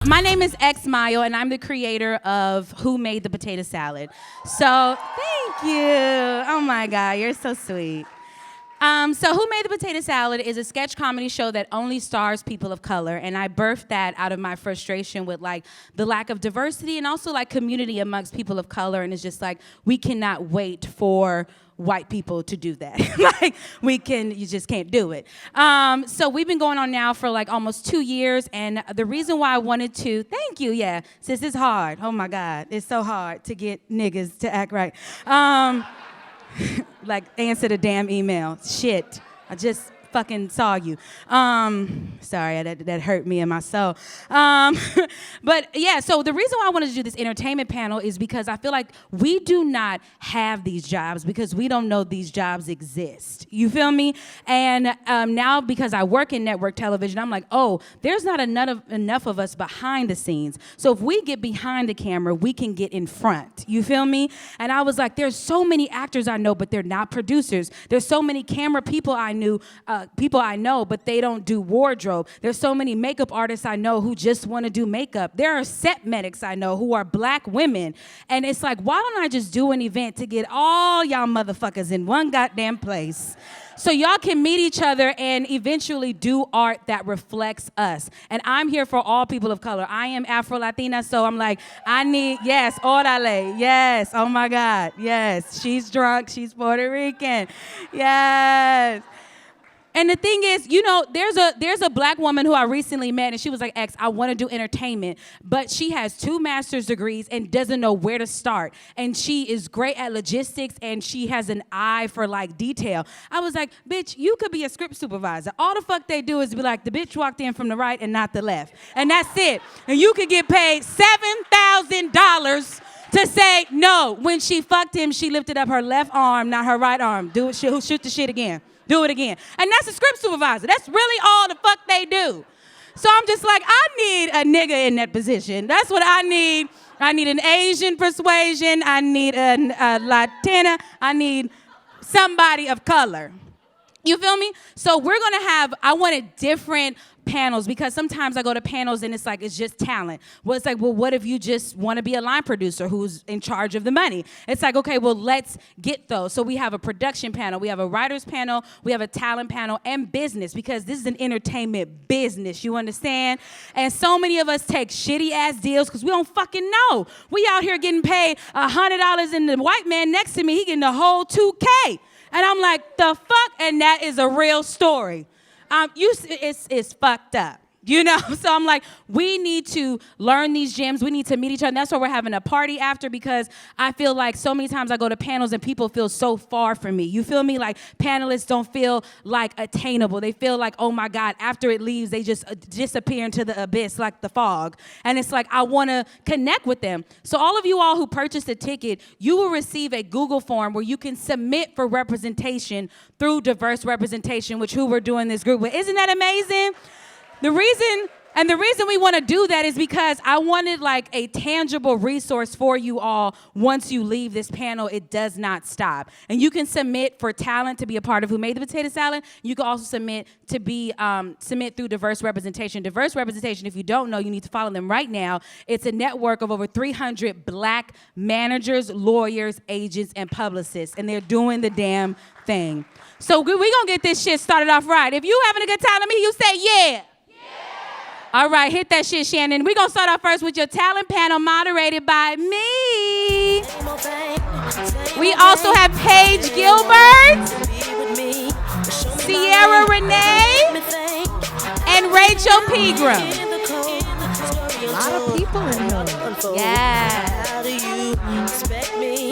My name is X Mayo, and I'm the creator of Who Made the Potato Salad. So, thank you. Oh my God, you're so sweet. So Who Made the Potato Salad is a sketch comedy show that only stars people of color, and I birthed that out of my frustration with like the lack of diversity and also like community amongst people of color, and it's just like we cannot wait for white people to do that. Like you just can't do it. So we've been going on now for like almost 2 years, and the reason why I wanted to, thank you, yeah, since it's hard, oh my God, it's so hard to get niggas to act right. Like, answer the damn email. Shit. I just fucking saw you. Sorry, that hurt me in my soul. But yeah, so the reason why I wanted to do this entertainment panel is because I feel like we do not have these jobs because we don't know these jobs exist. You feel me? And now because I work in network television, I'm like, oh, there's not enough of us behind the scenes. So if we get behind the camera, we can get in front. You feel me? And I was like, there's so many actors I know, but they're not producers. There's so many camera people I know, but they don't do wardrobe. There's so many makeup artists I know who just want to do makeup. There are set medics I know who are black women. And it's like, why don't I just do an event to get all y'all motherfuckers in one goddamn place so y'all can meet each other and eventually do art that reflects us. And I'm here for all people of color. I am Afro-Latina, so I'm like, yes, orale, yes, oh my God, yes, she's drunk, she's Puerto Rican, yes. And the thing is, you know, there's a black woman who I recently met, and she was like, X, I want to do entertainment, but she has 2 master's degrees and doesn't know where to start. And she is great at logistics, and she has an eye for, like, detail. I was like, bitch, you could be a script supervisor. All the fuck they do is be like, the bitch walked in from the right and not the left. And that's it. And you could get paid $7,000 to say no. When she fucked him, she lifted up her left arm, not her right arm. Do it, shoot the shit again. Do it again. And that's a script supervisor. That's really all the fuck they do. So I'm just like, I need a nigga in that position. That's what I need. I need an Asian persuasion. I need a Latina. I need somebody of color. You feel me? So we're going to I wanted different panels because sometimes I go to panels and it's like, it's just talent. Well, it's like, well, what if you just want to be a line producer who's in charge of the money? It's like, okay, well, let's get those. So we have a production panel, we have a writer's panel, we have a talent panel, and business, because this is an entertainment business, you understand? And so many of us take shitty ass deals because we don't fucking know. We out here getting paid $100 and the white man next to me, he getting the whole $2K. And I'm like, the fuck? And that is a real story. It's fucked up, you know? So I'm like, we need to learn these gems. We need to meet each other. And that's why we're having a party after, because I feel like so many times I go to panels and people feel so far from me. You feel me? Like panelists don't feel like attainable. They feel like, oh my God, after it leaves, they just disappear into the abyss like the fog. And it's like, I want to connect with them. So all of you all who purchased a ticket, you will receive a Google form where you can submit for representation through diverse representation, which who we're doing this group with. Isn't that amazing? The reason we want to do that is because I wanted like a tangible resource for you all. Once you leave this panel, it does not stop. And you can submit for talent to be a part of Who Made the Potato Salad. You can also submit through diverse representation. Diverse representation, if you don't know, you need to follow them right now. It's a network of over 300 black managers, lawyers, agents, and publicists. And they're doing the damn thing. So we're going to get this shit started off right. If you having a good time, let me hear you say yeah. All right, hit that shit, Shannon. We're going to start off first with your talent panel moderated by me. We also have Paige Gilbert, Sierra Renee, and Rachel Pegram. A lot of people in here. Yeah.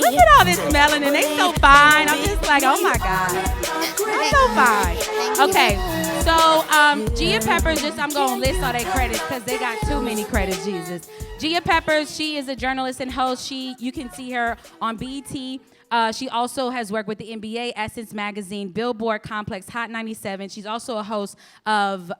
Look at all this melanin. They so fine. I'm just like, oh my God. They're so fine. Okay. So, Gia Peppers, I'm going to list all their credits because they got too many credits, Jesus. Gia Peppers, she is a journalist and host. You can see her on BET. She also has worked with the NBA, Essence Magazine, Billboard, Complex, Hot 97. She's also a host of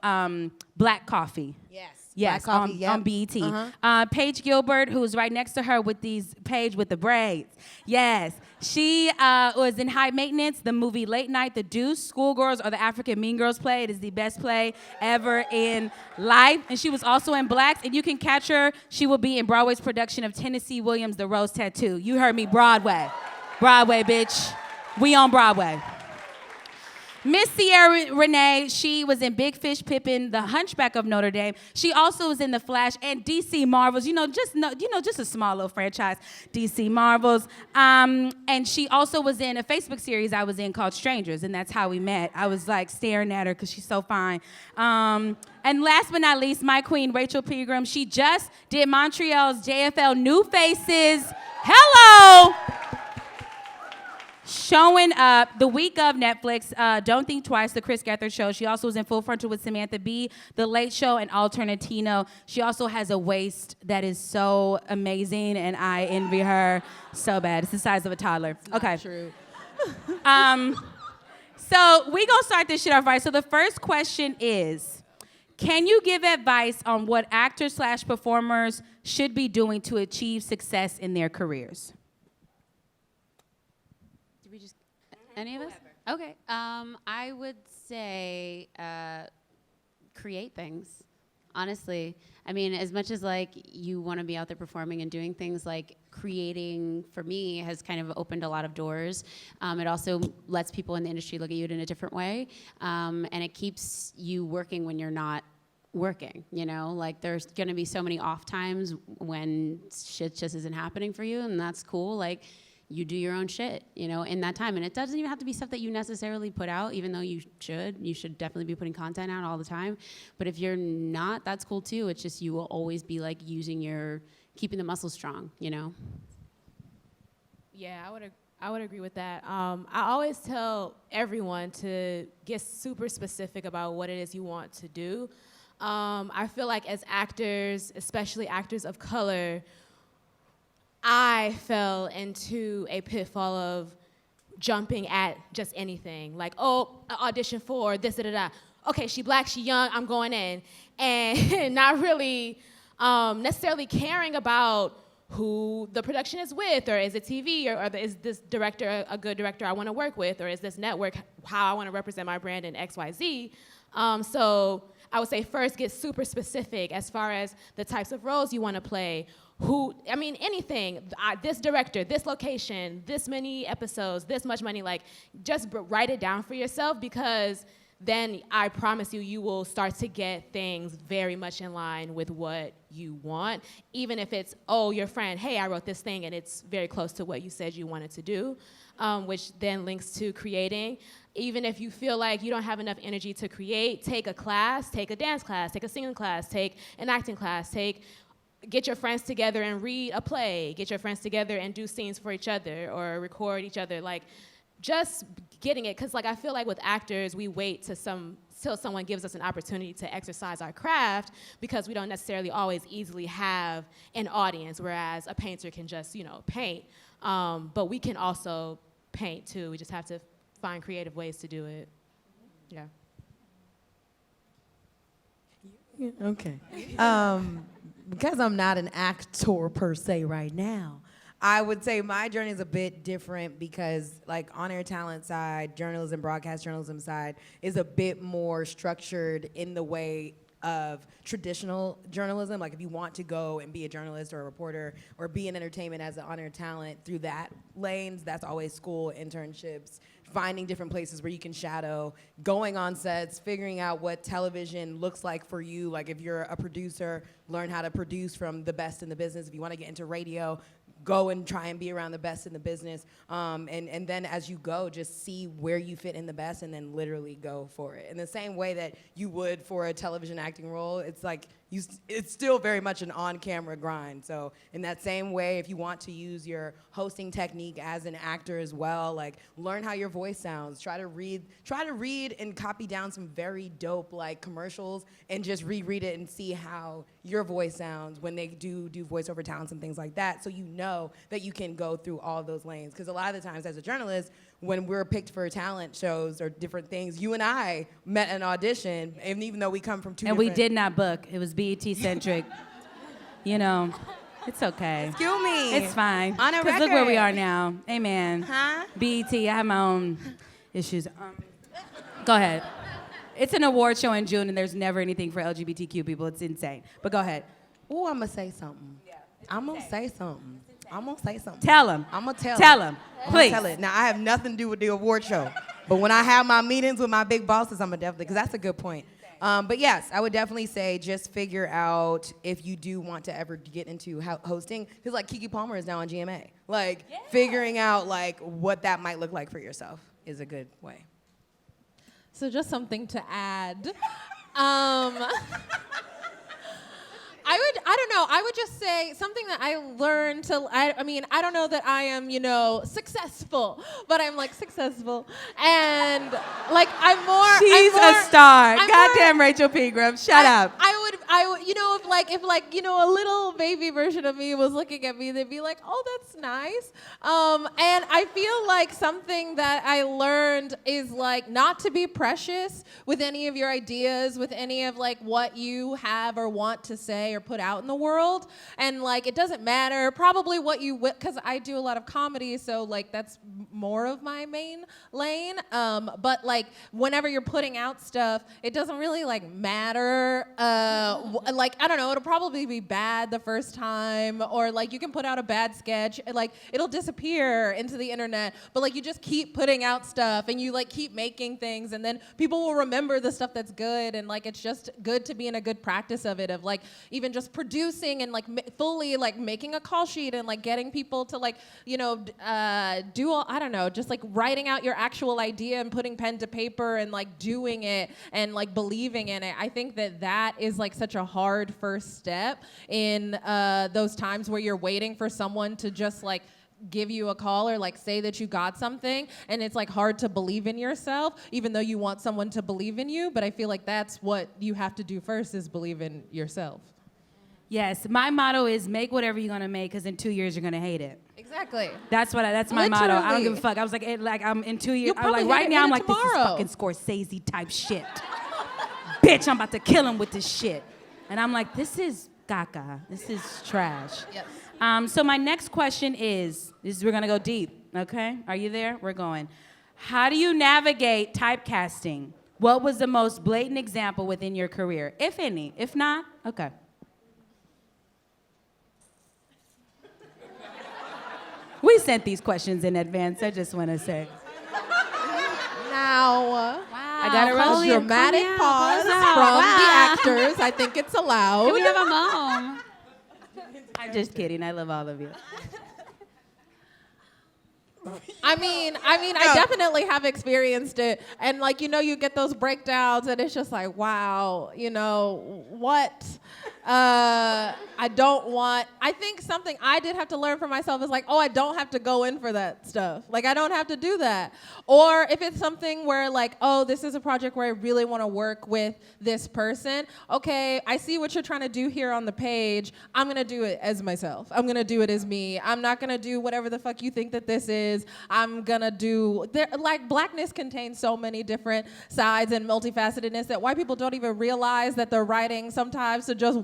Black Coffee. Yes. Yes, Black Coffee, on BET. Paige Gilbert, who was right next to her with Paige with the braids. Yes, she was in High Maintenance, the movie Late Night, The Deuce, Schoolgirls, or the African Mean Girls play. It is the best play ever in life. And she was also in Blacks, and you can catch her. She will be in Broadway's production of Tennessee Williams' The Rose Tattoo. You heard me, Broadway. Broadway, bitch. We on Broadway. Miss Sierra Renee, she was in Big Fish, Pippin, The Hunchback of Notre Dame. She also was in The Flash and DC Marvels. Just a small little franchise, DC Marvels. And she also was in a Facebook series I was in called Strangers, and that's how we met. I was like staring at her because she's so fine. And last but not least, my queen, Rachel Pegram. She just did Montreal's JFL New Faces. Hello! Showing up the week of Netflix, Don't Think Twice, the Chris Gethard Show. She also was in Full Frontal with Samantha Bee, The Late Show, and Alternatino. She also has a waist that is so amazing, and I envy her so bad. It's the size of a toddler. Okay. True. So we gonna start this shit off right. So the first question is, can you give advice on what actors/performers should be doing to achieve success in their careers? Any of us? Okay. I would say create things. Honestly, I mean, as much as like you want to be out there performing and doing things, like creating for me has kind of opened a lot of doors. It also lets people in the industry look at you in a different way, and it keeps you working when you're not working. You know, like there's gonna be so many off times when shit just isn't happening for you, and that's cool. Like, you do your own shit, you know, in that time. And it doesn't even have to be stuff that you necessarily put out, even though you should. You should definitely be putting content out all the time. But if you're not, that's cool too. It's just you will always be like keeping the muscles strong, you know? Yeah, I would agree with that. I always tell everyone to get super specific about what it is you want to do. I feel like as actors, especially actors of color, I fell into a pitfall of jumping at just anything. Like, audition for this, da. Okay, she black, she young, I'm going in. And not really necessarily caring about who the production is with, or is it TV, or is this director a good director I want to work with, or is this network how I want to represent my brand in XYZ. So I would say first get super specific as far as the types of roles you want to play. Anything, this director, this location, this many episodes, this much money, like just write it down for yourself, because then I promise you will start to get things very much in line with what you want. Even if it's, your friend, hey, I wrote this thing and it's very close to what you said you wanted to do, which then links to creating. Even if you feel like you don't have enough energy to create, take a class, take a dance class, take a singing class, take an acting class, get your friends together and read a play, get your friends together and do scenes for each other or record each other. Like, just getting it, because like I feel like with actors, we wait till someone gives us an opportunity to exercise our craft, because we don't necessarily always easily have an audience, whereas a painter can just, paint. But we can also paint too. We just have to find creative ways to do it. Yeah. Okay. Because I'm not an actor per se right now, I would say my journey is a bit different, because like on-air talent side, journalism, broadcast journalism side is a bit more structured in the way of traditional journalism. Like if you want to go and be a journalist or a reporter or be in entertainment as an on-air talent through that lanes, that's always school, internships, finding different places where you can shadow, going on sets, figuring out what television looks like for you. Like if you're a producer, learn how to produce from the best in the business. If you want to get into radio, go and try and be around the best in the business. And then as you go, just see where you fit in the best and then literally go for it. In the same way that you would for a television acting role, it's like it's still very much an on-camera grind. So in that same way, if you want to use your hosting technique as an actor as well, like learn how your voice sounds. Try to read and copy down some very dope like commercials and just reread it and see how your voice sounds when they do voiceover talents and things like that. So you know that you can go through all those lanes. Because a lot of the times as a journalist, when we're picked for talent shows or different things, you and I met an audition, and even though we come from two And we different... did not book. It was BET centric. You know, it's okay. Excuse me. It's fine. On a Because look where we record. are now. Amen. Huh? BET, I have my own issues. Go ahead. It's an award show in June, and there's never anything for LGBTQ people. It's insane. But go ahead. Oh, I'm going to say something. I'm going to say something. I'm going to say something. Tell them. I'm going to tell Tell them. I'm Please. gonna tell it. Now, I have nothing to do with the award show. But when I have my meetings with my big bosses, I'm going to definitely, because that's a good point. But yes, I would definitely say just figure out if you do want to ever get into hosting, because like Keke Palmer is now on GMA. Like figuring out like what that might look like for yourself is a good way. So just something to add. I don't know. I would just say something that I learned I mean, I don't know that I am, successful, but I'm like successful. And like, She's a star. I'm Goddamn Rachel Pegram. Shut up. I would, if a little baby version of me was looking at me, they'd be like, oh, that's nice. And I feel like something that I learned is like not to be precious with any of your ideas, with any of like what you have or want to say or put out in the world. And like, it doesn't matter probably what you, because I do a lot of comedy, so like that's more of my main lane. But like whenever you're putting out stuff, it doesn't really like matter. Like, I don't know, it'll probably be bad the first time, or like you can put out a bad sketch, and, like it'll disappear into the internet, but like you just keep putting out stuff and you like keep making things, and then people will remember the stuff that's good, and like it's just good to be in a good practice of it, of like even just producing and like fully like making a call sheet and like getting people to like, do all, I don't know, just like writing out your actual idea and putting pen to paper and like doing it and like believing in it. I think that is like such a hard first step in those times where you're waiting for someone to just like give you a call or like say that you got something, and it's like hard to believe in yourself even though you want someone to believe in you. But I feel like that's what you have to do first, is believe in yourself. Yes, my motto is make whatever you're gonna make, because in 2 years you're gonna hate it. Exactly. That's my motto. I don't give a Literally. fuck. I was like, I'm in 2 years. You'll I'm probably like, right hate now, I'm it like, this is tomorrow. fucking Scorsese type shit. Bitch, I'm about to kill him with this shit. And I'm like, this is caca. This is trash. Yes. So my next question is we're gonna go deep, okay? Are you there? We're going. How do you navigate typecasting? What was the most blatant example within your career, if any? If not, okay. We sent these questions in advance, I just want to say. Now, Wow. I got it call right. me- dramatic call me out, pause call us out. from Wow. the actors. I think it's allowed. Can we have a mom? I'm just kidding, I love all of you. I mean, I definitely have experienced it, and like you get those breakdowns, and it's just like, wow, what? I don't want. I think something I did have to learn for myself is like, oh, I don't have to go in for that stuff. Like, I don't have to do that. Or if it's something where like, oh, this is a project where I really want to work with this person. Okay, I see what you're trying to do here on the page. I'm gonna do it as myself. I'm gonna do it as me. I'm not gonna do whatever the fuck you think that this is. I'm gonna do, like, blackness contains so many different sides and multifacetedness that white people don't even realize that they're writing sometimes to just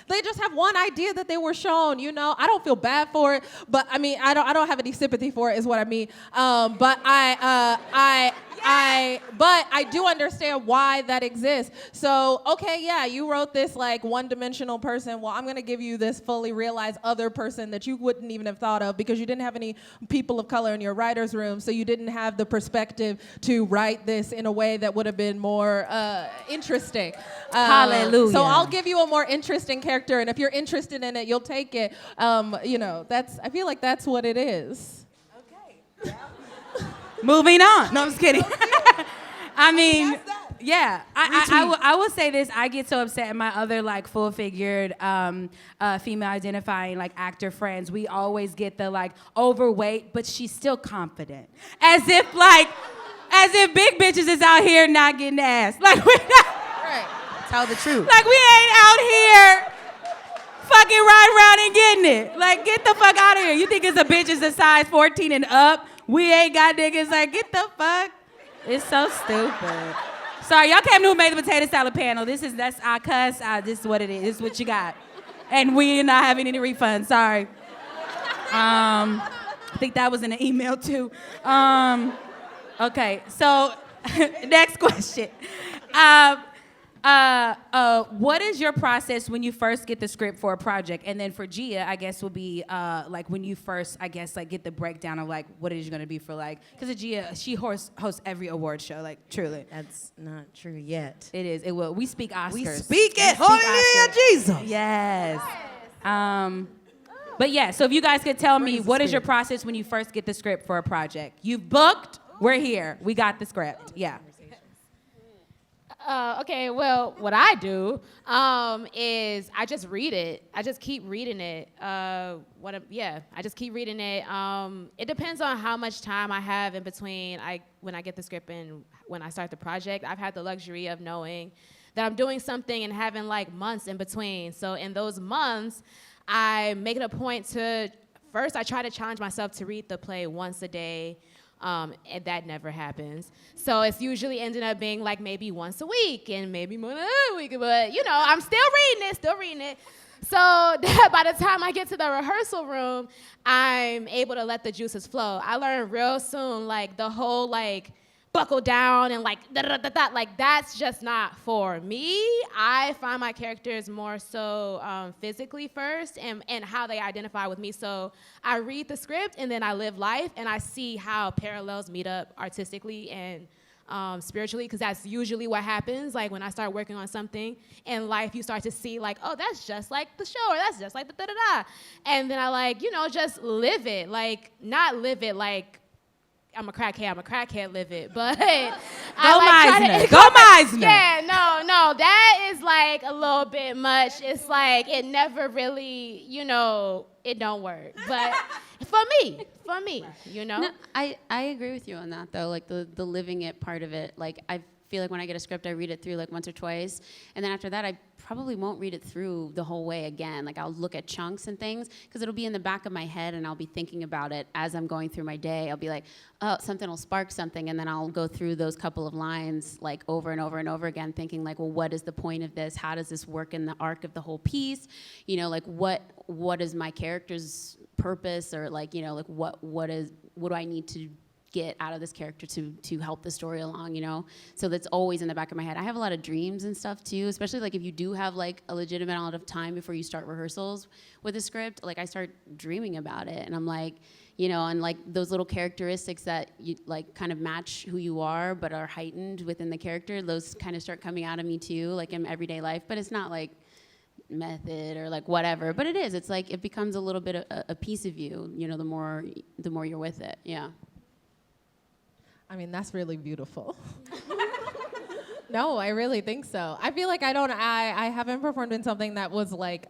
they just have one idea that they were shown, I don't feel bad for it, but I mean, I don't have any sympathy for it is what I mean. But I do understand why that exists. So, okay, yeah, you wrote this like one-dimensional person. Well, I'm going to give you this fully realized other person that you wouldn't even have thought of because you didn't have any people of color in your writer's room, so you didn't have the perspective to write this in a way that would have been more interesting. Hallelujah. So I'll give you a more interesting character, and if you're interested in it, you'll take it. I feel like that's what it is. Moving on. No, I'm just kidding. I mean, yeah. I will say this. I get so upset at my other like full-figured female identifying like actor friends. We always get the like overweight, but she's still confident. As if big bitches is out here not getting ass. Like we're not. Right. Tell the truth. Like we ain't out here fucking riding around and getting it. Like get the fuck out of here. You think it's a bitch is a size 14 and up? We ain't got niggas. Like, get the fuck. It's so stupid. Sorry, y'all came to Who Made the Potato Salad panel. That's our cuss. This is what it is. This is what you got. And we're not having any refunds. Sorry. I think that was in an email too. Okay, so next question. What is your process when you first get the script for a project? And then for Gia, I guess will be like when you first, I guess, like get the breakdown of like what it is going to be for like, because Gia, she hosts every award show, like truly. That's not true yet. It is. It will. We speak Oscars. We speak it. Hallelujah, Jesus. Yes. But yeah, so if you guys could tell me, what is your process when you first get the script for a project? You've booked, we're here. We got the script. Yeah. Okay, well, what I do is I just read it. I just keep reading it. I just keep reading it. It depends on how much time I have in between when I get the script and when I start the project. I've had the luxury of knowing that I'm doing something and having like months in between. So in those months, I make it a point to, first I try to challenge myself to read the play once a day. And that never happens. So it's usually ending up being like maybe once a week and maybe more than a week, but you know, I'm still reading it. So by the time I get to the rehearsal room, I'm able to let the juices flow. I learned real soon, like the whole like buckle down and like da-da-da-da-da, like that's just not for me. I find my characters more so physically first and how they identify with me. So I read the script and then I live life and I see how parallels meet up artistically and spiritually, because that's usually what happens. Like when I start working on something in life, you start to see like, oh, that's just like the show, or that's just like the da-da-da. And then I like, you know, just live it, like not live it like I'm a crackhead, live it. But Go Meisner. Yeah, no, that is like a little bit much. It's like it never really, you know, it don't work. But for me, you know. No, I agree with you on that though. Like the living it part of it. Like I feel like when I get a script, I read it through like once or twice, and then after that, I probably won't read it through the whole way again. Like I'll look at chunks and things because it'll be in the back of my head and I'll be thinking about it as I'm going through my day. I'll be like, oh, something will spark something, and then I'll go through those couple of lines like over and over and over again, thinking like, well, what is the point of this? How does this work in the arc of the whole piece? You know, like what is my character's purpose, or like, you know, like what do I need to get out of this character to help the story along, you know? So that's always in the back of my head. I have a lot of dreams and stuff too, especially like if you do have like a legitimate amount of time before you start rehearsals with a script, like I start dreaming about it and I'm like, you know, and like those little characteristics that you like kind of match who you are but are heightened within the character, those kind of start coming out of me too, like in everyday life, but it's not like method or like whatever, but it is, it's like it becomes a little bit a piece of you, you know, the more you're with it. Yeah. I mean, that's really beautiful. No, I really think so. I feel like I haven't performed in something that was like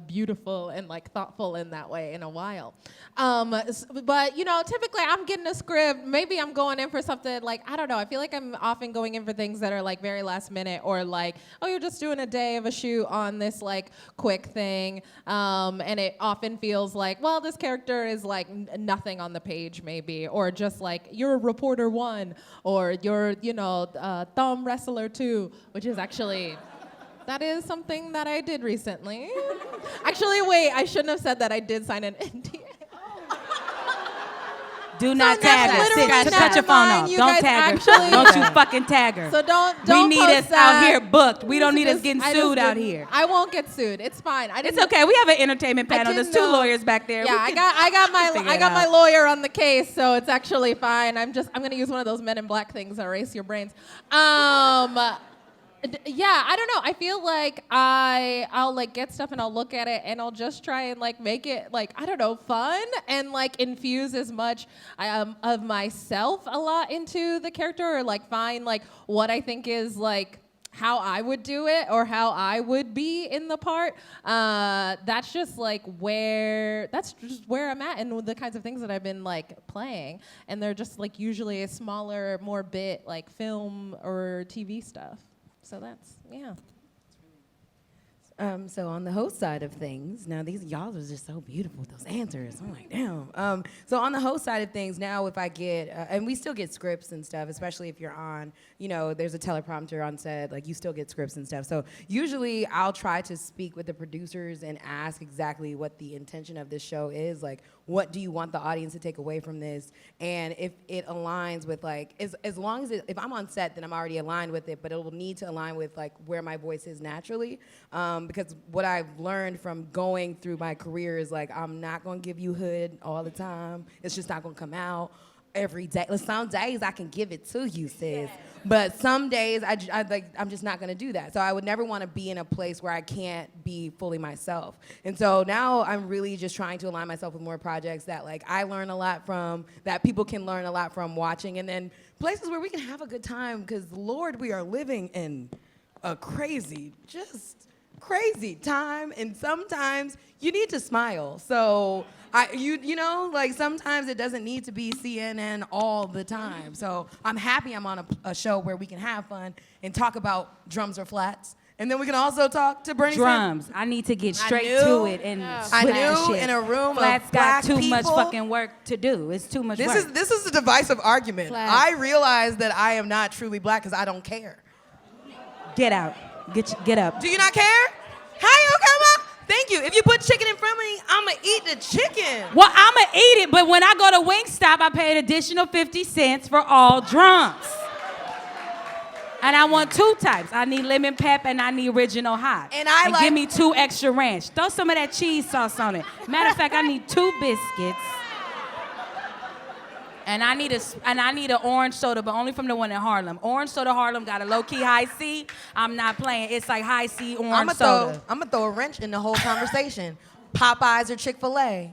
beautiful and like thoughtful in that way in a while. But you know, typically I'm getting a script. Maybe I'm going in for something like, I don't know. I feel like I'm often going in for things that are like very last minute, or like, oh, you're just doing a day of a shoot on this like quick thing. And it often feels like, well, this character is like nothing on the page maybe, or just like you're a reporter 1, or you're, you know, thumb wrestler 2, which is actually, that is something that I did recently. Actually, wait, I shouldn't have said that. I did sign an NDA. Do not tag her. Sis, cut your phone off. You Don't guys tag actually- her. Don't you fucking tag her. So don't We need post us that. out here booked. We don't need us Just- getting I sued just out didn't- here. I won't get sued. It's fine. It's okay. We have an entertainment panel. There's didn't 2 know- lawyers back there. Yeah, We I got figure it my out. lawyer on the case, so it's actually fine. I'm gonna use one of those Men in Black things that erase your brains. Yeah, I don't know. I feel like I'll like get stuff and I'll look at it and I'll just try and like make it like, I don't know, fun, and like infuse as much of myself a lot into the character, or like find like what I think is like how I would do it or how I would be in the part. That's just where I'm at, and the kinds of things that I've been like playing, and they're just like usually a smaller, more bit like film or TV stuff. So that's, yeah. So on the host side of things, now these y'all are just so beautiful with those answers. I'm like, damn. So on the host side of things, now if I get, and we still get scripts and stuff, especially if you're on, there's a teleprompter on set, like you still get scripts and stuff. So usually I'll try to speak with the producers and ask exactly what the intention of this show is. Like, what do you want the audience to take away from this? And if it aligns with like, as long as if I'm on set, then I'm already aligned with it, but it will need to align with like where my voice is naturally. Because what I've learned from going through my career is like, I'm not gonna give you hood all the time. It's just not gonna come out every day. Some days I can give it to you, sis. But some days I'm just not gonna do that. So I would never wanna be in a place where I can't be fully myself. And so now I'm really just trying to align myself with more projects that like I learn a lot from, that people can learn a lot from watching, and then places where we can have a good time, because Lord, we are living in a crazy time, and sometimes you need to smile. So like sometimes it doesn't need to be CNN all the time. So I'm happy I'm on a show where we can have fun and talk about drums or flats. And then we can also talk to Bernie Sanders. Drums. I need to get straight to it and I switch knew shit. in a room Flats of got black too much people. fucking work to do. It's too much work. This is a divisive argument. Flats. I realize that I am not truly black because I don't care. Get out. Get up. Do you not care? How you come up? Thank you. If you put chicken in front of me, I'ma eat the chicken. Well, I'ma eat it, but when I go to Wingstop, I pay an additional 50 cents for all drums. And I want 2 types. I need lemon pep and I need original hot. And I like- give me 2 extra ranch. Throw some of that cheese sauce on it. Matter of fact, I need 2 biscuits. And I need an orange soda, but only from the one in Harlem. Orange soda Harlem got a low-key high C. I'm not playing. It's like high C orange soda. I'm gonna throw a wrench in the whole conversation. Popeyes or Chick-fil-A?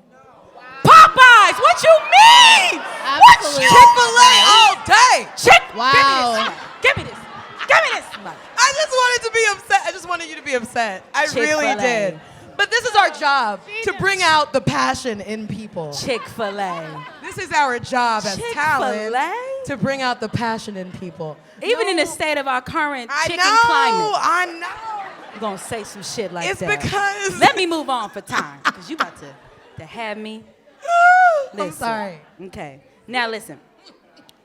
Popeyes, what you mean? Absolutely. Chick-fil-A all day. Wow. Give me this. Give me this. I just wanted to be upset. I just wanted you to be upset. I really Chick-fil-A. did. But this is our job, to bring out the passion in people. Chick-fil-A. This is our job as talent, Chick-fil-A? to bring out the passion in people. Even in the state of our current chicken climate. climate, I know. you're gonna say some shit like It's that. because... Let me move on for time, because you about to have me. I'm Listen. sorry. Okay. Now listen.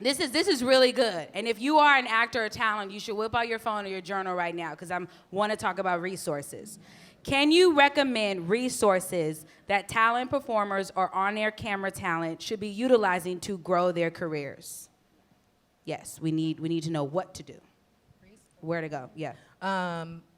This is really good. And if you are an actor or talent, you should whip out your phone or your journal right now, because I want to talk about resources. Can you recommend resources that talent performers or on-air camera talent should be utilizing to grow their careers? Yes, we need to know what to do. Where to go, yeah.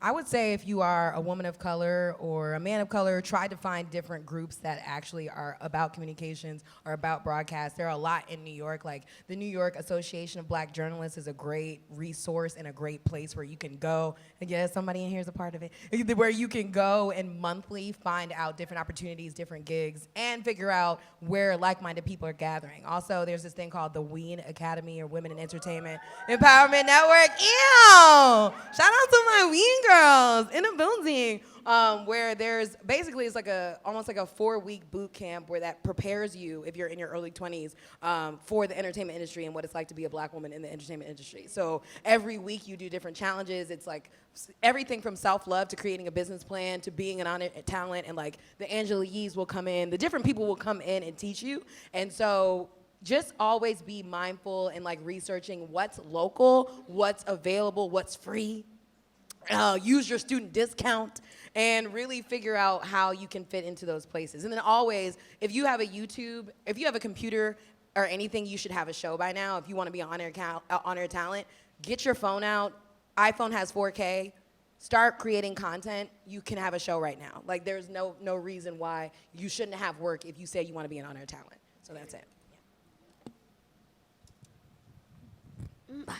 I would say if you are a woman of color or a man of color, try to find different groups that actually are about communications or about broadcast. There are a lot in New York. Like the New York Association of Black Journalists is a great resource and a great place where you can go. And yes, somebody in here is a part of it. Where you can go and monthly find out different opportunities, different gigs, and figure out where like-minded people are gathering. Also, there's this thing called the WEEN Academy, or Women in Entertainment Empowerment Network. Ew! Shout out to my WEEN girls in the building, where there's basically it's like almost like a 4-week boot camp where that prepares you, if you're in your early 20s, for the entertainment industry and what it's like to be a black woman in the entertainment industry. So every week you do different challenges. It's like everything from self-love to creating a business plan to being an on talent, and like the Angela Yees will come in, the different people will come in and teach you. And so just always be mindful and like researching what's local, what's available, what's free. Use your student discount and really figure out how you can fit into those places. And then always, if you have a YouTube, if you have a computer or anything, you should have a show by now. If you want to be an on-air talent, get your phone out. iPhone has 4K. Start creating content. You can have a show right now. Like there's no reason why you shouldn't have work if you say you want to be an on-air talent. So that's it. Bye.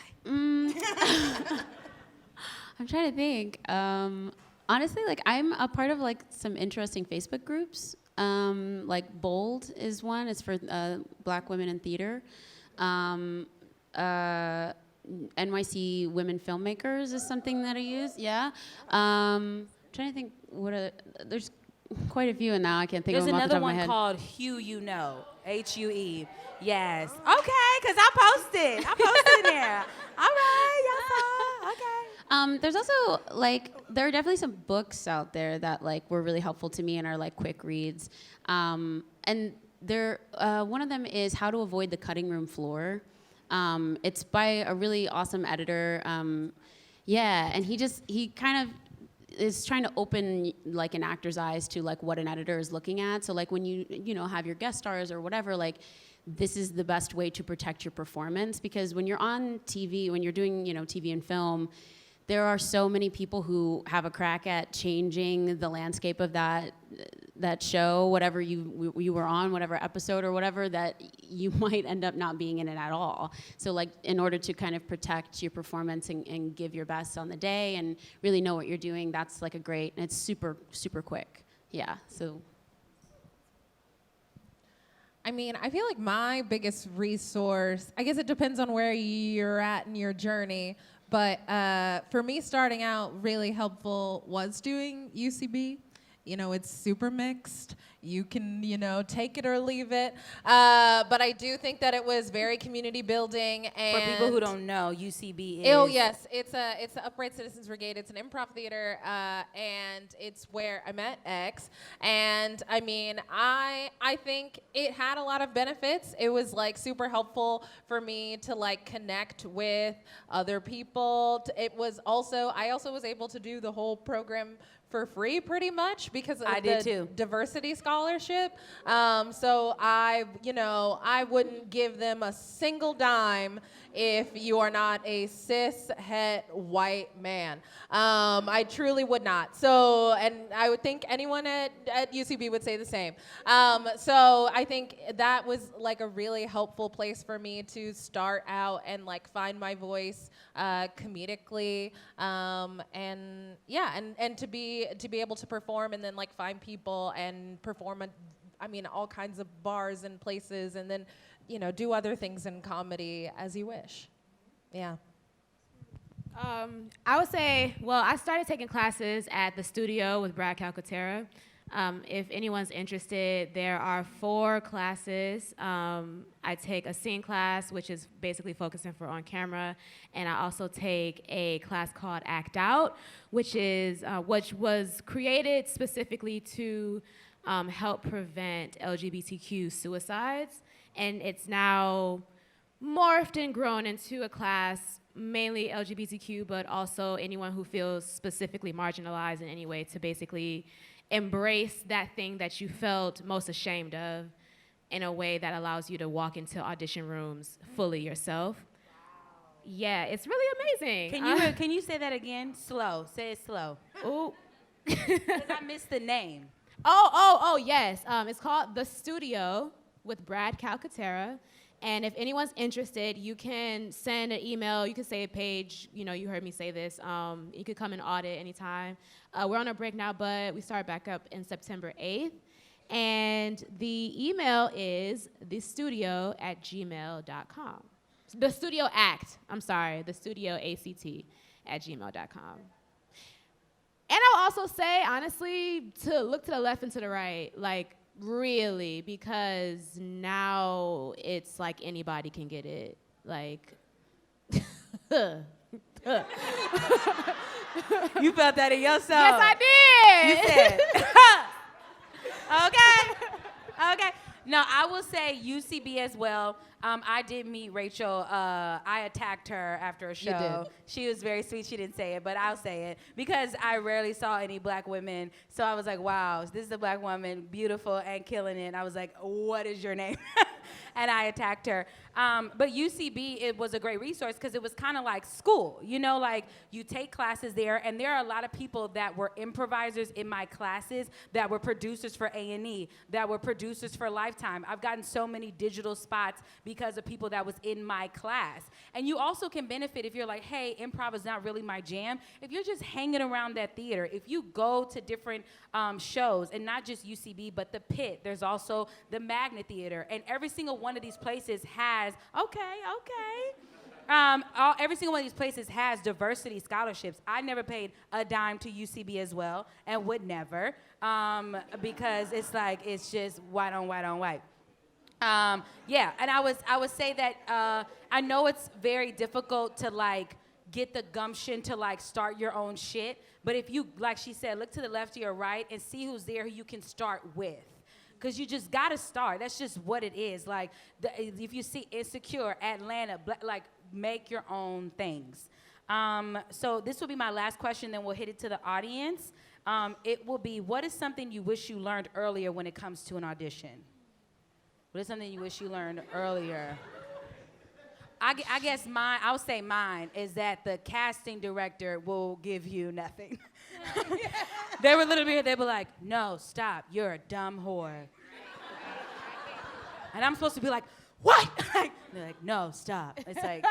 I'm trying to think. Honestly, like I'm a part of like some interesting Facebook groups. Like Bold is one. It's for Black women in theater. NYC Women Filmmakers is something that I use. Yeah. Trying to think. There's quite a few, and now I can't think There's of them off the another top of my one head. called Hue You Know, H-U-E. Yes. Okay, because I posted there. All right, y'all saw. Okay. There's also like there are definitely some books out there that like were really helpful to me and are like quick reads. And there, one of them is How to Avoid the Cutting Room Floor. It's by a really awesome editor. Yeah, and he kind of is trying to open like an actor's eyes to like what an editor is looking at. So like when you know have your guest stars or whatever, like this is the best way to protect your performance, because when you're on TV, when you're doing TV and film, there are so many people who have a crack at changing the landscape of that show, whatever you were on, whatever episode or whatever, that you might end up not being in it at all. So like in order to kind of protect your performance and give your best on the day and really know what you're doing, that's like a great, and it's super, super quick. Yeah, so. I mean, I feel like my biggest resource, I guess it depends on where you're at in your journey, but for me starting out, really helpful was doing UCB. It's super mixed. You can, take it or leave it. But I do think that it was very community building. And For people who don't know, UCB is. Oh yes, it's the Upright Citizens Brigade. It's an improv theater, and it's where I met X. And I mean, I think it had a lot of benefits. It was like super helpful for me to like connect with other people. I also was able to do the whole program for free pretty much because of the diversity scholarship. So I wouldn't give them a single dime if you are not a cis het white man. I truly would not. So, and I would think anyone at UCB would say the same. So I think that was like a really helpful place for me to start out and like find my voice comedically, and to be able to perform and then like find people and perform all kinds of bars and places, and then do other things in comedy as you wish. Yeah. I would say, well, I started taking classes at the studio with Brad Calcaterra. If anyone's interested, there are 4 classes. I take a scene class, which is basically focusing for on camera, and I also take a class called Act Out, which was created specifically to help prevent LGBTQ suicides, and it's now morphed and grown into a class mainly LGBTQ, but also anyone who feels specifically marginalized in any way to basically embrace that thing that you felt most ashamed of in a way that allows you to walk into audition rooms fully yourself. Yeah, it's really amazing. Can you say that again? Slow. Say it slow. Ooh. Because I missed the name. Oh, yes. It's called The Studio with Brad Calcaterra. And if anyone's interested, you can send an email. You can say, Paige, you heard me say this. You could come and audit anytime. We're on a break now, but we start back up in September 8th. And the email is thestudio@gmail.com. The Studio Act. I'm sorry, thestudioact@gmail.com. And I'll also say, honestly, to look to the left and to the right, like, really, because now it's like anybody can get it. Like, You felt that in yourself. yes, I did. You said. Okay. No, I will say UCB as well. I did meet Rachel. I attacked her after a show. You did. She was very sweet. She didn't say it, but I'll say it because I rarely saw any black women. So I was like, wow, this is a black woman, beautiful and killing it. And I was like, what is your name? And I attacked her. But UCB, it was a great resource because it was kind of like school. Like you take classes there, and there are a lot of people that were improvisers in my classes that were producers for A&E, that were producers for Lifetime. I've gotten so many digital spots because of people that was in my class. And you also can benefit if you're like, hey, improv is not really my jam. If you're just hanging around that theater, if you go to different shows, and not just UCB, but the Pit, there's also the Magnet Theater, and every single one of these places has, every single one of these places has diversity scholarships. I never paid a dime to UCB as well, and would never, because it's like, it's just white on white on white. And I would say that I know it's very difficult to like get the gumption to like start your own shit. But if you, like she said, look to the left or your right and see who's there who you can start with. Because you just got to start. That's just what it is. Like, if you see Insecure, Atlanta, like, make your own things. So this will be my last question, then we'll hit it to the audience. It will be, what is something you wish you learned earlier when it comes to an audition? What is something you wish you learned earlier? I guess I'll say mine, is that the casting director will give you nothing. They were literally here, they were like, no, stop, you're a dumb whore. And I'm supposed to be like, what? They're like, no, stop. It's like,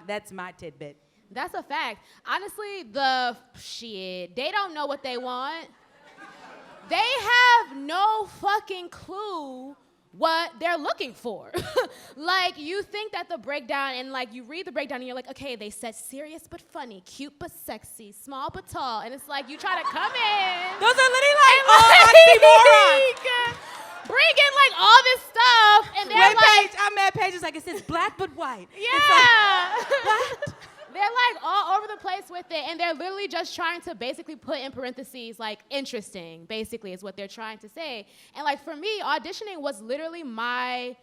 that's my tidbit. That's a fact. Honestly, they don't know what they want. They have no fucking clue what they're looking for. Like, you think that the breakdown, and like you read the breakdown and you're like, okay, they said serious but funny, cute but sexy, small but tall, and it's like you try to come in. Those are literally like all oxymorons. Bring in like all this stuff, and they're Wait, like, Paige, I'm at Paige's like, it says black but white. yeah. What? They're like all over the place with it, and they're literally just trying to basically put in parentheses like interesting, basically, is what they're trying to say. And like for me, auditioning was literally my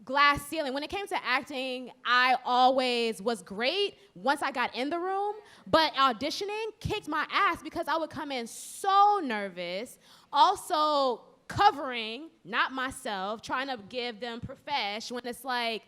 glass ceiling. When it came to acting, I always was great once I got in the room, but auditioning kicked my ass because I would come in so nervous, also covering, not myself, trying to give them profesh when it's like,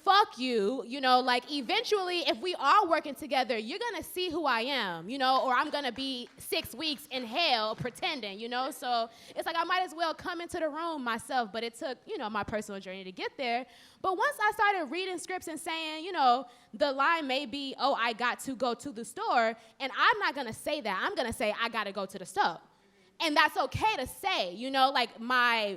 fuck you, you know, like eventually if we are working together, you're gonna see who I am, you know, or I'm gonna be 6 weeks in hell pretending, you know, so it's like I might as well come into the room myself, but it took, you know, my personal journey to get there. But once I started reading scripts and saying, you know, the line may be, oh, I got to go to the store, and I'm not gonna say that, I'm gonna say I gotta go to the store. And that's okay to say, you know, like my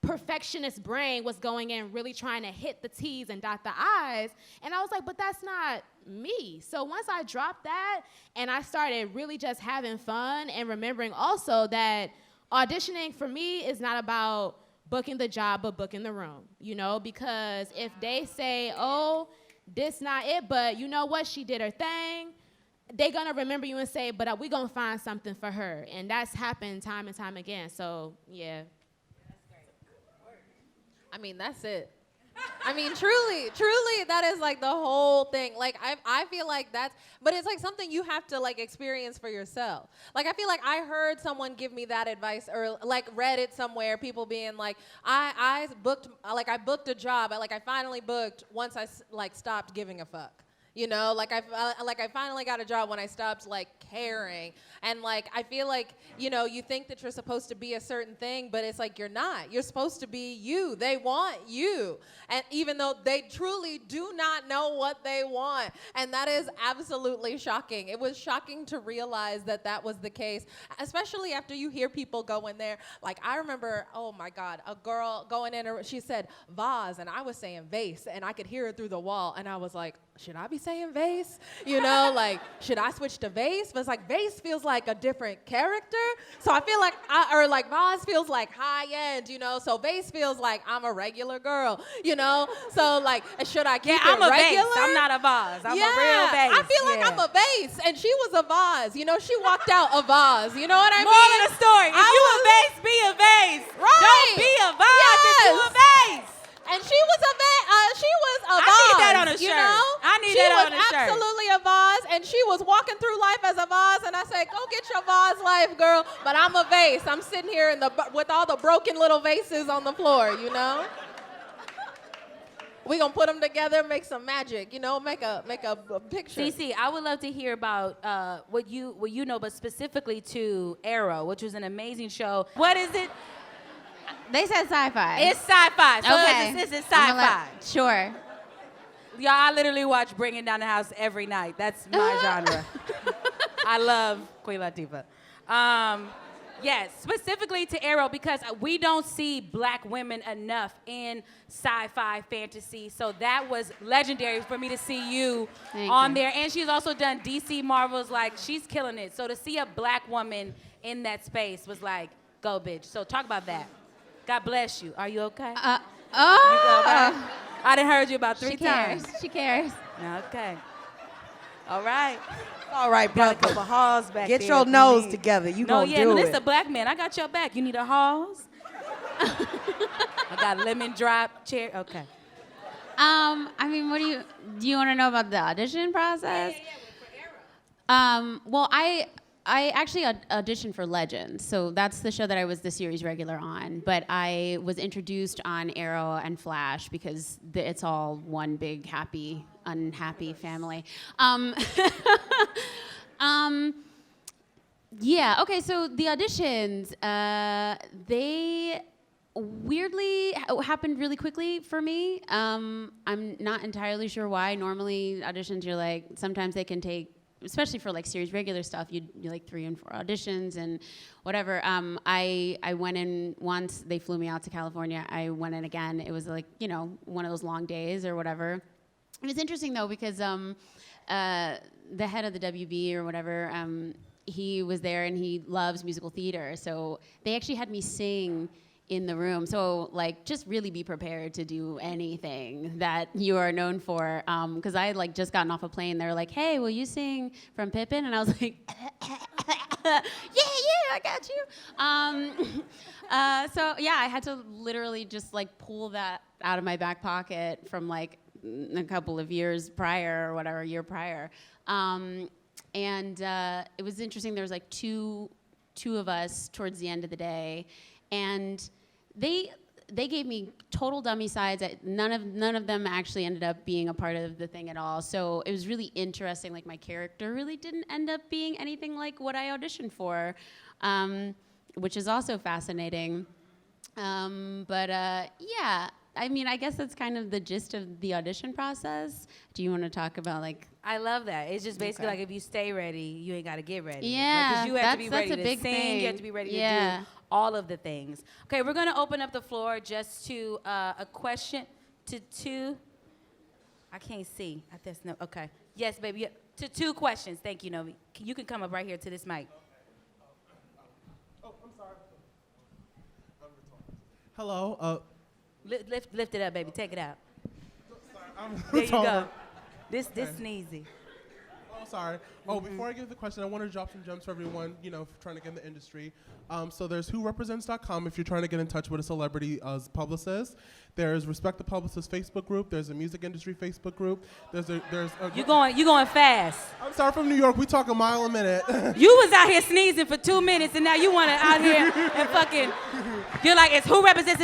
perfectionist brain was going in really trying to hit the T's and dot the I's, and I was like, but that's not me. So once I dropped that and I started really just having fun and remembering also that auditioning for me is not about booking the job but booking the room, you know, because if they say, oh, this not it, but you know what, she did her thing, they're gonna remember you and say, but we gonna find something for her, and that's happened time and time again. So yeah. I mean, that's it. I mean, truly, that is like the whole thing. Like, I feel like but it's like something you have to like experience for yourself. Like, I feel like I heard someone give me that advice, or like read it somewhere, people being like, I booked a job, I finally booked once I like stopped giving a fuck. You know, like I finally got a job when I stopped like caring, and like I feel like, you know, you think that you're supposed to be a certain thing, but it's like you're not. You're supposed to be you. They want you, and even though they truly do not know what they want, and that is absolutely shocking. It was shocking to realize that that was the case, especially after you hear people go in there. Like I remember, oh my God, a girl going in, she said vase, and I was saying vase, and I could hear it through the wall, and I was like, should I be saying vase? You know, like, should I switch to vase? But it's like vase feels like a different character. So I feel like, or like vase feels like high end, you know? So vase feels like I'm a regular girl, you know? So like, should I keep I'm it a regular? vase. I'm not a vase. I'm a real vase. I feel like I'm a vase, and she was a vase. You know, she walked out a vase. You know what I mean? Moral of the story, if you a vase, be a vase. Right. Don't be a vase if you a vase. And she was a vase. I need that on a you shirt. know? I need that on a She was shirt. absolutely a vase, and she was walking through life as a vase. And I said, "Go get your vase life, girl." But I'm a vase. I'm sitting here with all the broken little vases on the floor. You know. We gonna put them together, make some magic. You know, make a picture. CC, I would love to hear about what you know, but specifically to Arrow, which was an amazing show. What is it? They said sci-fi. It's sci-fi. So okay. This is I'm gonna sci-fi. Sure. Y'all, I literally watch Bringing Down the House every night. That's my genre. I love Queen Latifah. Yes, specifically to Arrow, because we don't see black women enough in sci-fi fantasy. So that was legendary for me to see you on there. And she's also done DC Marvels. Like, she's killing it. So to see a black woman in that space was like, go, bitch. So talk about that. God bless you. Are you okay? You good, right? I done heard you about 3 times. She cares. Okay. All right. All right, Got a brother. couple halls back Get there your if you nose need. together. You No, gonna yeah, do no, this it. a black man. I got your back. You need a halls? I got lemon drop chair. Okay. I mean, do you want to know about the audition process? Well, I actually auditioned for Legends, so that's the show that I was the series regular on. But I was introduced on Arrow and Flash because it's all one big happy, unhappy family. Yeah. Okay. So the auditions, they weirdly happened really quickly for me. I'm not entirely sure why. Normally auditions, you're like, sometimes they can take, especially for like series regular stuff, you like 3 and 4 auditions and whatever. I went in once, they flew me out to California. I went in again. It was like, one of those long days or whatever. It was interesting though, because the head of the WB or whatever, he was there and he loves musical theater. So they actually had me sing in the room. So like, just really be prepared to do anything that you are known for. Cause I had like just gotten off a plane. They were like, hey, will you sing from Pippin? And I was like, yeah, I got you. So yeah, I had to literally just like pull that out of my back pocket from like a couple of years prior or whatever, year prior. And it was interesting. There was like two of us towards the end of the day, and they gave me total dummy sides. None of them actually ended up being a part of the thing at all. So it was really interesting. Like my character really didn't end up being anything like what I auditioned for, which is also fascinating. Yeah. I mean, I guess that's kind of the gist of the audition process. Do you want to talk about like? I love that. It's just basically Okay. like if you stay ready, you ain't got to get ready. Yeah, Because you have to be that's ready a to big sing. thing. You have to be ready to Yeah. do all of the things. Okay, we're going to open up the floor just to a question to 2. I can't see. That's no. Okay. Yes, baby. Yeah, to 2 questions. Thank you, Novi. You can come up right here to this mic. Oh, I'm sorry. Hello. Lift it up, baby. Take it out. I'm There you taller. go. This sneezy. Oh, sorry. Oh, before I give the question, I want to drop some gems for everyone, trying to get in the industry. So there's whorepresents.com if you're trying to get in touch with a celebrity publicist. There's Respect the Publicist Facebook group. There's a music industry Facebook group. There's a You going fast. I'm sorry, from New York. We talk a mile a minute. You was out here sneezing for 2 minutes, and now you want to out here and fucking. You're like, it's who represents.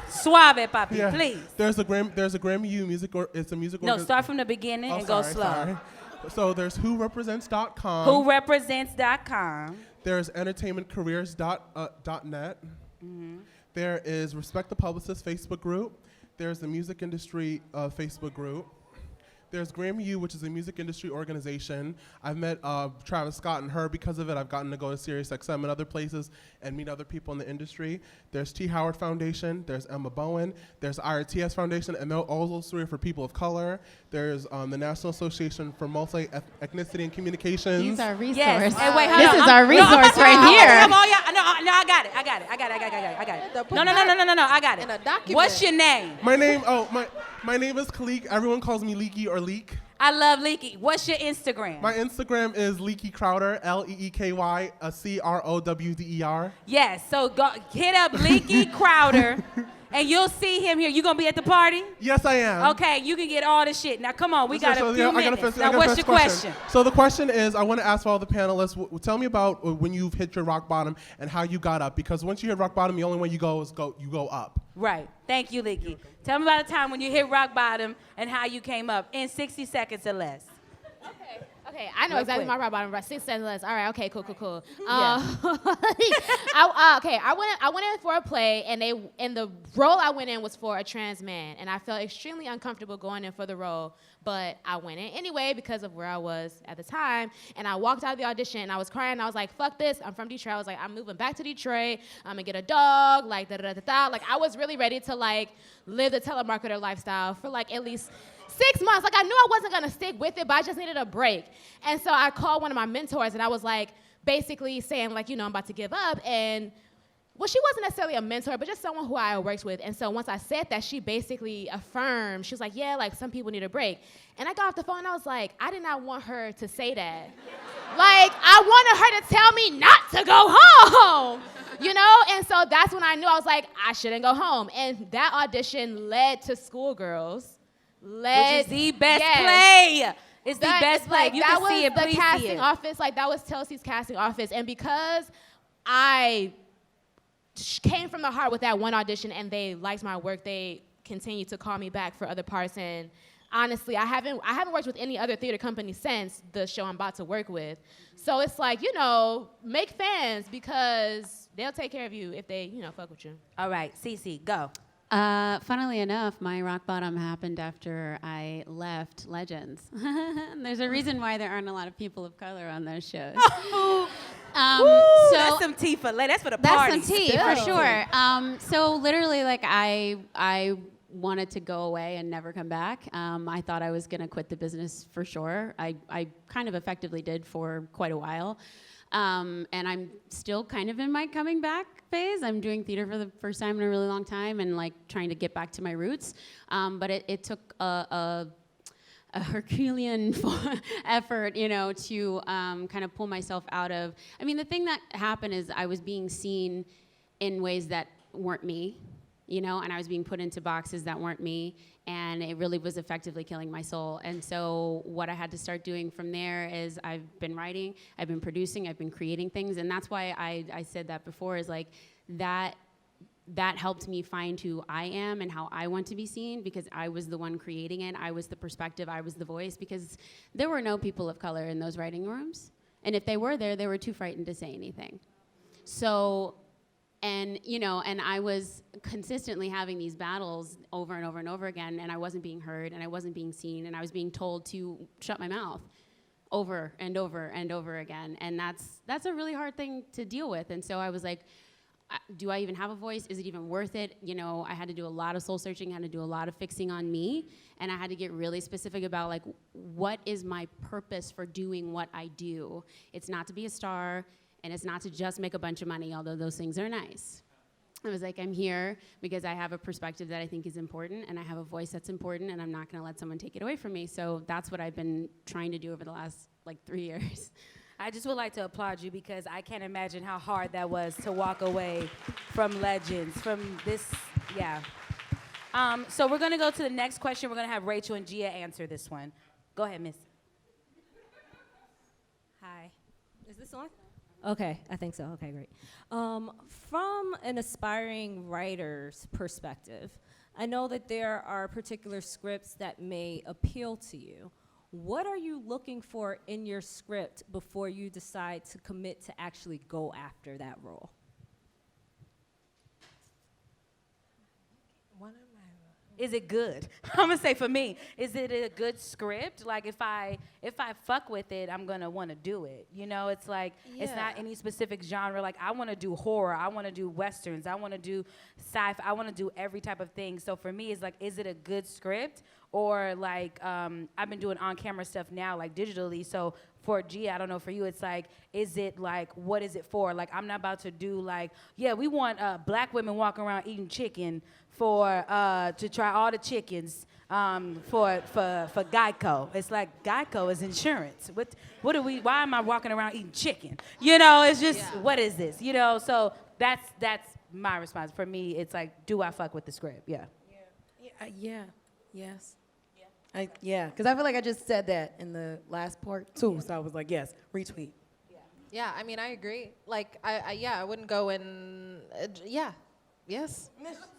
Suave, papi, Yeah. please. There's a Grammy U music. It's a music. No, start from the beginning and go slow. Sorry. So there's whorepresents.com. Whorepresents.com. There's entertainmentcareers.net. There is Respect the Publicist Facebook group. There's the Music Industry Facebook group. There's Grammy U, which is a music industry organization. I've met Travis Scott and her because of it. I've gotten to go to SiriusXM and other places and meet other people in the industry. There's T. Howard Foundation. There's Emma Bowen. There's IRTS Foundation, and all those 3 are for people of color. There's the National Association for Multi-Ethnicity and Communications. These are resources. Yes. Hey, wait, hold This on. is our resource right here. No, I got it. I got it. No, I got in a it. document. What's your name? My name is Khalik. Everyone calls me Leaky or Leak. I love Leaky. What's your Instagram? My Instagram is Leaky Crowder, Leeky Crowder. Yes, so go hit up Leaky Crowder, and you'll see him here. You gonna be at the party? Yes, I am. Okay, you can get all the shit. Now, come on, we got a So, few I got minutes. I Now, got a what's first your question? So the question is, I want to ask all the panelists, tell me about when you've hit your rock bottom and how you got up. Because once you hit rock bottom, the only way you go is you go up. Right. Thank you, Leaky. Tell me about a time when you hit rock bottom and how you came up in 60 seconds or less. Okay, I know Real exactly quick. my rock bottom. About 6 seconds less. All right, okay, cool. Yeah. I went in for a play, and the role I went in was for a trans man, and I felt extremely uncomfortable going in for the role, but I went in anyway because of where I was at the time, and I walked out of the audition, and I was crying, and I was like, fuck this, I'm from Detroit. I was like, I'm moving back to Detroit, I'm gonna get a dog, like da-da-da-da-da. Like, I was really ready to, like, live the telemarketer lifestyle for, like, at least 6 months. Like, I knew I wasn't gonna stick with it, but I just needed a break. And so I called one of my mentors, and I was like, basically saying, like, I'm about to give up. And well, she wasn't necessarily a mentor, but just someone who I worked with. And so once I said that, she basically affirmed. She was like, yeah, like some people need a break. And I got off the phone and I was like, I did not want her to say that. Like, I wanted her to tell me not to go home, you know? And so that's when I knew I was like, I shouldn't go home. And that audition led to Schoolgirls. Which is the best play. It's the best play. Like, You that can see was it, the please see casting it. office. Like, that was Telsey's casting office. And because I came from the heart with that one audition and they liked my work, they continued to call me back for other parts. And honestly, I haven't worked with any other theater company since the show I'm about to work with. So it's like, you know, make fans because they'll take care of you if they, you know, fuck with you. All right, Cece, go. Funnily enough, my rock bottom happened after I left Legends. There's a reason why there aren't a lot of people of color on those shows. Ooh, that's some tea for that's for the party. That's some tea for sure. So literally, like I wanted to go away and never come back. I thought I was gonna quit the business for sure. I kind of effectively did for quite a while. And I'm still kind of in my coming back phase. I'm doing theater for the first time in a really long time and like trying to get back to my roots. But it took a Herculean effort, you know, to kind of pull myself out of. I mean, the thing that happened is I was being seen in ways that weren't me, you know, and I was being put into boxes that weren't me, and it really was effectively killing my soul. And so what I had to start doing from there is I've been writing, I've been producing, I've been creating things, and that's why I said that before, is like that helped me find who I am and how I want to be seen, because I was the one creating it, I was the perspective, I was the voice, because there were no people of color in those writing rooms. And if they were there, they were too frightened to say anything. So, and you know, and I was consistently having these battles over and over and over again, and I wasn't being heard, and I wasn't being seen, and I was being told to shut my mouth over and over and over again. And that's a really hard thing to deal with. And so I was like, do I even have a voice? Is it even worth it? You know, I had to do a lot of soul searching, I had to do a lot of fixing on me, and I had to get really specific about like, what is my purpose for doing what I do? It's not to be a star, and it's not to just make a bunch of money, although those things are nice. I was like, I'm here because I have a perspective that I think is important, and I have a voice that's important, and I'm not gonna let someone take it away from me. So that's what I've been trying to do over the last like 3 years. I just would like to applaud you because I can't imagine how hard that was to walk away from Legends, from this, yeah. So we're gonna go to the next question. We're gonna have Rachel and Gia answer this one. Go ahead, miss. Hi. Is this on? Okay, I think so. Okay, great. From an aspiring writer's perspective, I know that there are particular scripts that may appeal to you. What are you looking for in your script before you decide to commit to actually go after that role? Is it good? I'm gonna say for me, is it a good script? Like if I fuck with it, I'm gonna wanna do it. You know, it's like, it's not any specific genre. Like I wanna do horror, I wanna do westerns, I wanna do sci-fi, I wanna do every type of thing. So for me, it's like, is it a good script? Or like, I've been doing on-camera stuff now, like digitally. So for Gia, I don't know, for you, it's like, is it like, what is it for? Like, I'm not about to do like, yeah, we want black women walking around eating chicken for, to try all the chickens for Geico. It's like, Geico is insurance. What are we, why am I walking around eating chicken? You know, it's just, what is this? You know, so that's my response. For me, it's like, do I fuck with the script? Yeah. Yes. Yeah, because I feel like I just said that in the last part too, so I was like, yes, retweet. Yeah, I mean, I agree. Like, I wouldn't go in. Yes.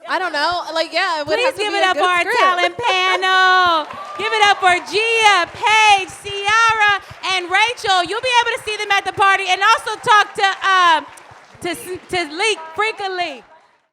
I don't know. Like, yeah, it would Please have to give be it a up good for our script. talent panel. Give it up for Gia, Paige, Ciara, and Rachel. You'll be able to see them at the party and also talk to Leek frequently.